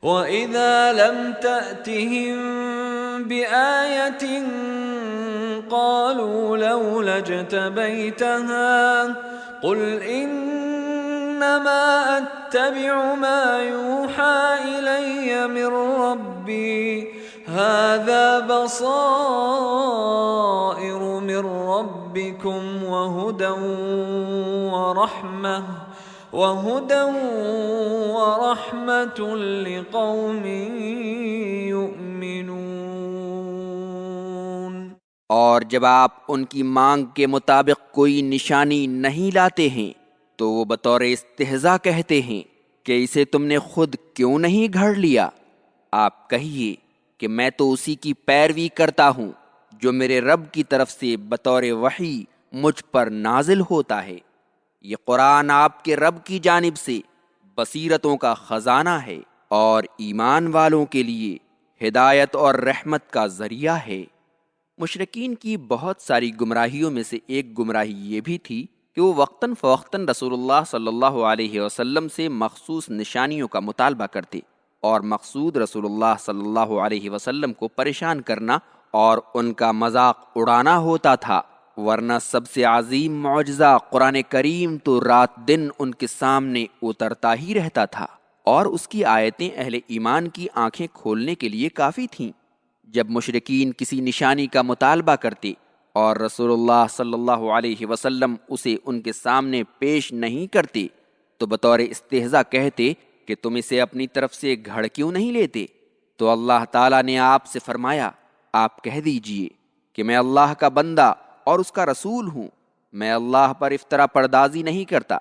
وَإِذَا لَمْ تَأْتِهِمْ بِآيَةٍ قَالُوا لَوْلَا اجْتَبَيْتَهَا قُلْ إِنَّمَا أَتَّبِعُ مَا يُوحَى إِلَيَّ مِنْ رَبِّي هَذَا بَصَائِرُ مِنْ رَبِّكُمْ وَهُدًى وَرَحْمَةٌ لِقَوْمٍ يُؤْمِنُونَ۔ اور جب آپ ان کی مانگ کے مطابق کوئی نشانی نہیں لاتے ہیں تو وہ بطور استہزاء کہتے ہیں کہ اسے تم نے خود کیوں نہیں گھڑ لیا؟ آپ کہیے کہ میں تو اسی کی پیروی کرتا ہوں جو میرے رب کی طرف سے بطور وحی مجھ پر نازل ہوتا ہے۔ یہ قرآن آپ کے رب کی جانب سے بصیرتوں کا خزانہ ہے اور ایمان والوں کے لیے ہدایت اور رحمت کا ذریعہ ہے۔ مشرکین کی بہت ساری گمراہیوں میں سے ایک گمراہی یہ بھی تھی کہ وہ وقتاً فوقتاً رسول اللہ صلی اللہ علیہ وسلم سے مخصوص نشانیوں کا مطالبہ کرتے اور مقصود رسول اللہ صلی اللہ علیہ وسلم کو پریشان کرنا اور ان کا مذاق اڑانا ہوتا تھا، ورنہ سب سے عظیم معجزہ قرآن کریم تو رات دن ان کے سامنے اترتا ہی رہتا تھا، اور اس کی آیتیں اہل ایمان کی آنکھیں کھولنے کے لیے کافی تھیں۔ جب مشرکین کسی نشانی کا مطالبہ کرتے اور رسول اللہ صلی اللہ علیہ وسلم اسے ان کے سامنے پیش نہیں کرتے تو بطور استہزاء کہتے کہ تم اسے اپنی طرف سے گھڑ کیوں نہیں لیتے؟ تو اللہ تعالیٰ نے آپ سے فرمایا، آپ کہہ دیجئے کہ میں اللہ کا بندہ اور اس کا رسول ہوں، میں اللہ پر افطرا پردازی نہیں کرتا،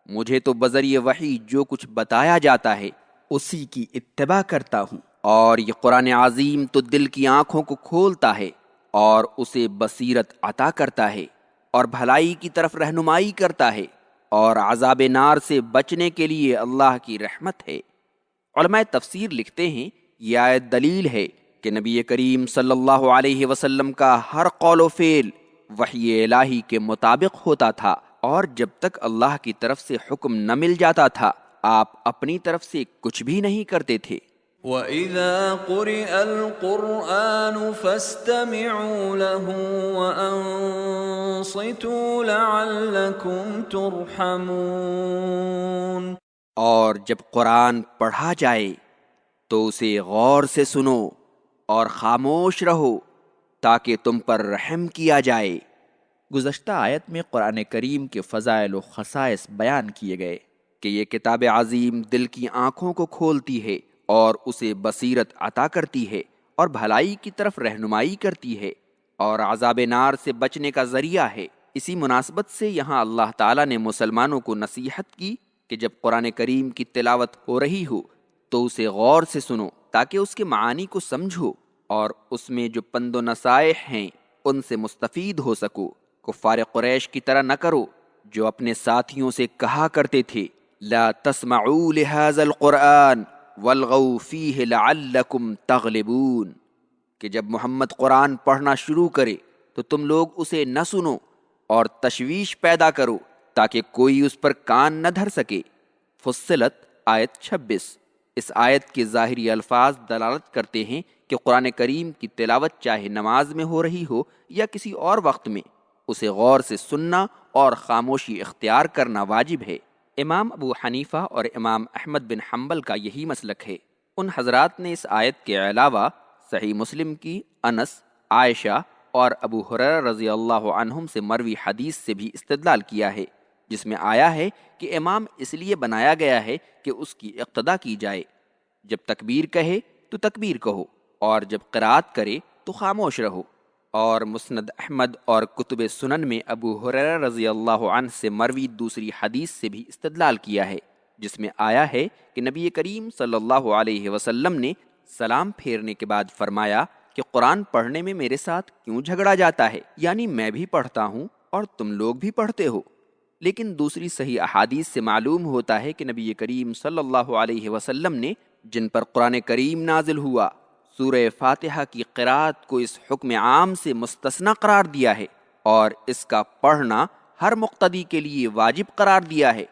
مجھے تو بذریعہ وحی جو کچھ بتایا جاتا ہے اسی کی اتباع کرتا ہوں، اور یہ قرآن عظیم تو دل کی آنکھوں کو کھولتا ہے اور اسے بصیرت عطا کرتا ہے اور بھلائی کی طرف رہنمائی کرتا ہے، اور عذاب نار سے بچنے کے لیے اللہ کی رحمت ہے۔ علماء تفسیر لکھتے ہیں یہ آیت دلیل ہے کہ نبی کریم صلی اللہ علیہ وسلم کا ہر قول و فعل وحی الہی کے مطابق ہوتا تھا، اور جب تک اللہ کی طرف سے حکم نہ مل جاتا تھا آپ اپنی طرف سے کچھ بھی نہیں کرتے تھے۔ وَإِذَا قُرِئَ الْقُرْآنُ فَاسْتَمِعُوا لَهُ وَأَنصِتُوا لَعَلَّكُمْ تُرْحَمُونَ۔ اور جب قرآن پڑھا جائے تو اسے غور سے سنو اور خاموش رہو تاکہ تم پر رحم کیا جائے۔ گزشتہ آیت میں قرآن کریم کے فضائل و خصائص بیان کیے گئے کہ یہ کتاب عظیم دل کی آنکھوں کو کھولتی ہے اور اسے بصیرت عطا کرتی ہے اور بھلائی کی طرف رہنمائی کرتی ہے اور عذاب نار سے بچنے کا ذریعہ ہے۔ اسی مناسبت سے یہاں اللہ تعالیٰ نے مسلمانوں کو نصیحت کی کہ جب قرآن کریم کی تلاوت ہو رہی ہو تو اسے غور سے سنو تاکہ اس کے معانی کو سمجھو اور اس میں جو پند و نصائح ہیں ان سے مستفید ہو سکو۔ کفار قریش کی طرح نہ کرو جو اپنے ساتھیوں سے کہا کرتے تھے لا تسمعوا لهذا القرآن والغوا فیہ لعلکم تغلبون، کہ جب محمد قرآن پڑھنا شروع کرے تو تم لوگ اسے نہ سنو اور تشویش پیدا کرو تاکہ کوئی اس پر کان نہ دھر سکے۔ فصلت آیت 26۔ اس آیت کے ظاہری الفاظ دلالت کرتے ہیں کہ قرآن کریم کی تلاوت چاہے نماز میں ہو رہی ہو یا کسی اور وقت میں اسے غور سے سننا اور خاموشی اختیار کرنا واجب ہے۔ امام ابو حنیفہ اور امام احمد بن حنبل کا یہی مسلک ہے۔ ان حضرات نے اس آیت کے علاوہ صحیح مسلم کی انس، عائشہ اور ابو ہریرہ رضی اللہ عنہم سے مروی حدیث سے بھی استدلال کیا ہے، جس میں آیا ہے کہ امام اس لیے بنایا گیا ہے کہ اس کی اقتدا کی جائے، جب تکبیر کہے تو تکبیر کہو اور جب قرات کرے تو خاموش رہو۔ اور مسند احمد اور کتب سنن میں ابو ہریرہ رضی اللہ عنہ سے مروی دوسری حدیث سے بھی استدلال کیا ہے، جس میں آیا ہے کہ نبی کریم صلی اللہ علیہ وسلم نے سلام پھیرنے کے بعد فرمایا کہ قرآن پڑھنے میں میرے ساتھ کیوں جھگڑا جاتا ہے، یعنی میں بھی پڑھتا ہوں اور تم لوگ بھی پڑھتے ہو۔ لیکن دوسری صحیح احادیث سے معلوم ہوتا ہے کہ نبی کریم صلی اللہ علیہ وسلم نے جن پر قرآن کریم نازل ہوا سورہ فاتحہ کی قرات کو اس حکم عام سے مستثنی قرار دیا ہے اور اس کا پڑھنا ہر مقتدی کے لیے واجب قرار دیا ہے،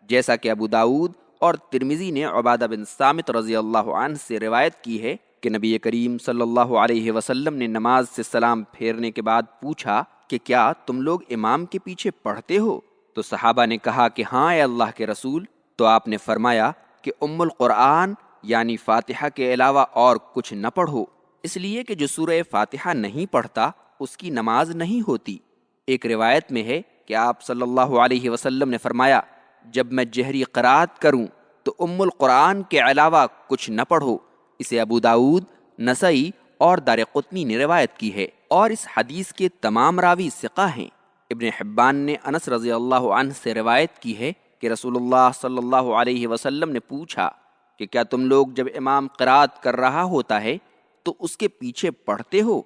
جیسا کہ ابو داؤد اور ترمذی نے عبادہ بن صامت رضی اللہ عنہ سے روایت کی ہے کہ نبی کریم صلی اللہ علیہ وسلم نے نماز سے سلام پھیرنے کے بعد پوچھا کہ کیا تم لوگ امام کے پیچھے پڑھتے ہو؟ تو صحابہ نے کہا کہ ہاں اے اللہ کے رسول۔ تو آپ نے فرمایا کہ ام القرآن یعنی فاتحہ کے علاوہ اور کچھ نہ پڑھو، اس لیے کہ جو سورہ فاتحہ نہیں پڑھتا اس کی نماز نہیں ہوتی۔ ایک روایت میں ہے کہ آپ صلی اللہ علیہ وسلم نے فرمایا جب میں جہری قرات کروں تو ام القرآن کے علاوہ کچھ نہ پڑھو۔ اسے ابو داود، نسائی اور دارقطنی نے روایت کی ہے، اور اس حدیث کے تمام راوی ثقہ ہیں۔ ابن حبان نے انس رضی اللہ عنہ سے روایت کی ہے کہ رسول اللہ صلی اللہ علیہ وسلم نے پوچھا کہ کیا تم لوگ جب امام قرات کر رہا ہوتا ہے تو اس کے پیچھے پڑھتے ہو؟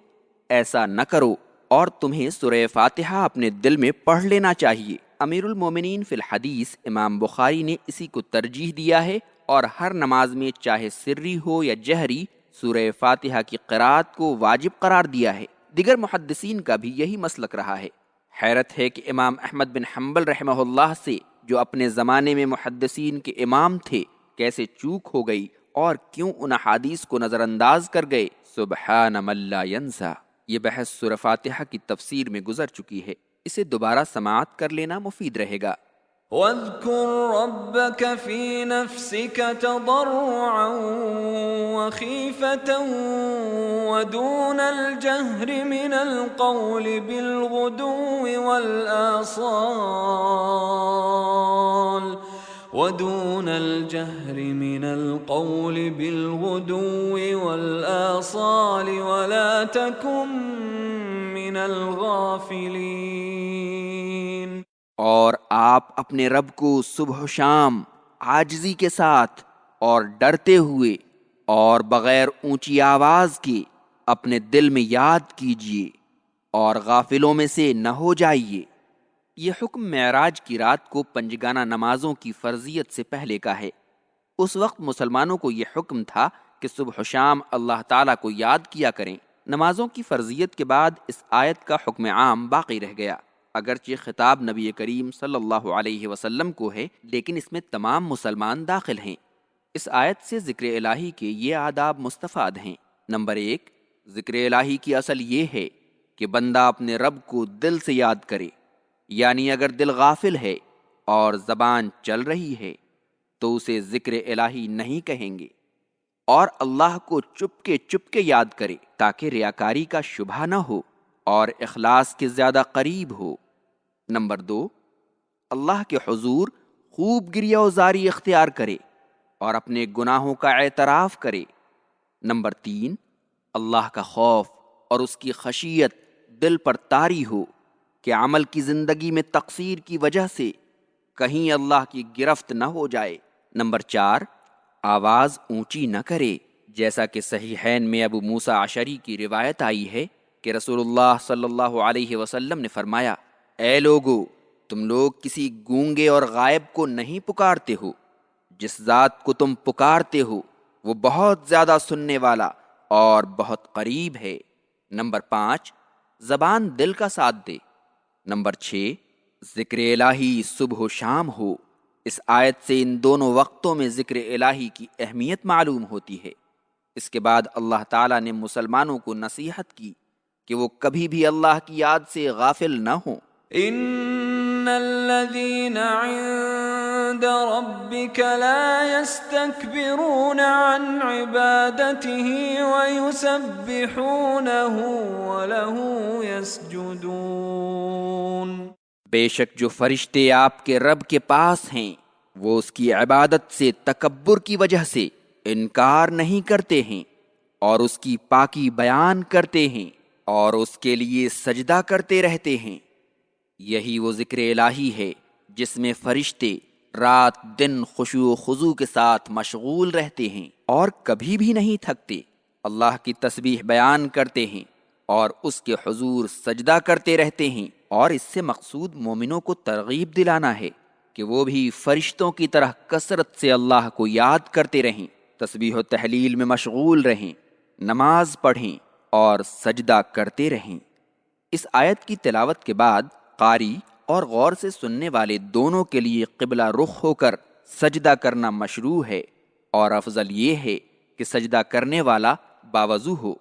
ایسا نہ کرو، اور تمہیں سورہ فاتحہ اپنے دل میں پڑھ لینا چاہیے۔ امیر المومنین فی الحدیث امام بخاری نے اسی کو ترجیح دیا ہے، اور ہر نماز میں چاہے سری ہو یا جہری سورہ فاتحہ کی قرات کو واجب قرار دیا ہے۔ دیگر محدثین کا بھی یہی مسلک رہا ہے۔ حیرت ہے کہ امام احمد بن حنبل رحمہ اللہ سے، جو اپنے زمانے میں محدثین کے امام تھے، کیسے چوک ہو گئی اور کیوں ان احادیث کو نظر انداز کر گئے۔ سبحان من لا ینسا۔ یہ بحث سورہ فاتحہ کی تفسیر میں گزر چکی ہے، اسے دوبارہ سماعت کر لینا مفید رہے گا۔ وَاذْكُرْ رَبَّكَ فِي نَفْسِكَ تَضَرُّعًا وَخِيفَةً وَدُونَ الْجَهْرِ مِنَ الْقَوْلِ بِالْغُدُوِّ وَالْآصَالِ وَلَا تَكُن مِّنَ الْغَافِلِينَ۔ اور آپ اپنے رب کو صبح و شام عاجزی کے ساتھ اور ڈرتے ہوئے اور بغیر اونچی آواز کے اپنے دل میں یاد کیجیے، اور غافلوں میں سے نہ ہو جائیے۔ یہ حکم معراج کی رات کو پنجگانہ نمازوں کی فرضیت سے پہلے کا ہے۔ اس وقت مسلمانوں کو یہ حکم تھا کہ صبح و شام اللہ تعالیٰ کو یاد کیا کریں۔ نمازوں کی فرضیت کے بعد اس آیت کا حکم عام باقی رہ گیا۔ اگرچہ خطاب نبی کریم صلی اللہ علیہ وسلم کو ہے، لیکن اس میں تمام مسلمان داخل ہیں۔ اس آیت سے ذکر الہی کے یہ آداب مستفاد ہیں۔ نمبر 1، ذکر الہی کی اصل یہ ہے کہ بندہ اپنے رب کو دل سے یاد کرے، یعنی اگر دل غافل ہے اور زبان چل رہی ہے تو اسے ذکر الہی نہیں کہیں گے، اور اللہ کو چپ کے یاد کرے تاکہ ریاکاری کا شبہ نہ ہو اور اخلاص کے زیادہ قریب ہو۔ نمبر 2، اللہ کے حضور خوب گریہ وزاری اختیار کرے اور اپنے گناہوں کا اعتراف کرے۔ نمبر 3، اللہ کا خوف اور اس کی خشیت دل پر طاری ہو کہ عمل کی زندگی میں تقصیر کی وجہ سے کہیں اللہ کی گرفت نہ ہو جائے۔ نمبر 4، آواز اونچی نہ کرے، جیسا کہ صحیحین میں ابو موسیٰ اشعری کی روایت آئی ہے کہ رسول اللہ صلی اللہ علیہ وسلم نے فرمایا، اے لوگو، تم لوگ کسی گونگے اور غائب کو نہیں پکارتے ہو، جس ذات کو تم پکارتے ہو وہ بہت زیادہ سننے والا اور بہت قریب ہے۔ نمبر 5، زبان دل کا ساتھ دے۔ نمبر 6، ذکر الہی صبح و شام ہو۔ اس آیت سے ان دونوں وقتوں میں ذکر الہی کی اہمیت معلوم ہوتی ہے۔ اس کے بعد اللہ تعالیٰ نے مسلمانوں کو نصیحت کی کہ وہ کبھی بھی اللہ کی یاد سے غافل نہ ہوں۔ ان الذين عند ربك لا يستكبرون عن عبادته ويسبحونه وله يسجدون۔ بے شک جو فرشتے آپ کے رب کے پاس ہیں وہ اس کی عبادت سے تکبر کی وجہ سے انکار نہیں کرتے ہیں، اور اس کی پاکی بیان کرتے ہیں اور اس کے لیے سجدہ کرتے رہتے ہیں۔ یہی وہ ذکر الہی ہے جس میں فرشتے رات دن خشوع و خضوع کے ساتھ مشغول رہتے ہیں اور کبھی بھی نہیں تھکتے، اللہ کی تسبیح بیان کرتے ہیں اور اس کے حضور سجدہ کرتے رہتے ہیں۔ اور اس سے مقصود مومنوں کو ترغیب دلانا ہے کہ وہ بھی فرشتوں کی طرح کثرت سے اللہ کو یاد کرتے رہیں، تسبیح و تحلیل میں مشغول رہیں، نماز پڑھیں اور سجدہ کرتے رہیں۔ اس آیت کی تلاوت کے بعد قاری اور غور سے سننے والے دونوں کے لیے قبلہ رخ ہو کر سجدہ کرنا مشروع ہے، اور افضل یہ ہے کہ سجدہ کرنے والا باوضو ہو۔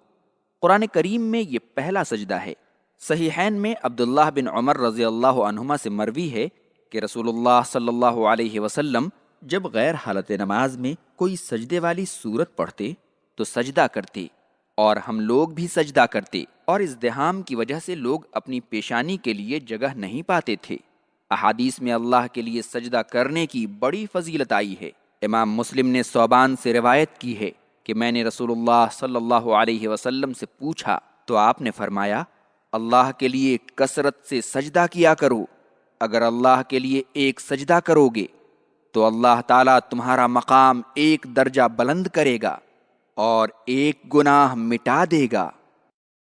قرآن کریم میں یہ پہلا سجدہ ہے۔ صحیحین میں عبداللہ بن عمر رضی اللہ عنہما سے مروی ہے کہ رسول اللہ صلی اللہ علیہ وسلم جب غیر حالت نماز میں کوئی سجدے والی صورت پڑھتے تو سجدہ کرتے، اور ہم لوگ بھی سجدہ کرتے، اور ازدحام کی وجہ سے لوگ اپنی پیشانی کے لیے جگہ نہیں پاتے تھے۔ احادیث میں اللہ کے لیے سجدہ کرنے کی بڑی فضیلت آئی ہے۔ امام مسلم نے ثوبان سے روایت کی ہے کہ میں نے رسول اللہ صلی اللہ علیہ وسلم سے پوچھا تو آپ نے فرمایا، اللہ کے لیے کثرت سے سجدہ کیا کرو، اگر اللہ کے لیے ایک سجدہ کرو گے تو اللہ تعالیٰ تمہارا مقام ایک درجہ بلند کرے گا اور ایک گناہ مٹا دے گا۔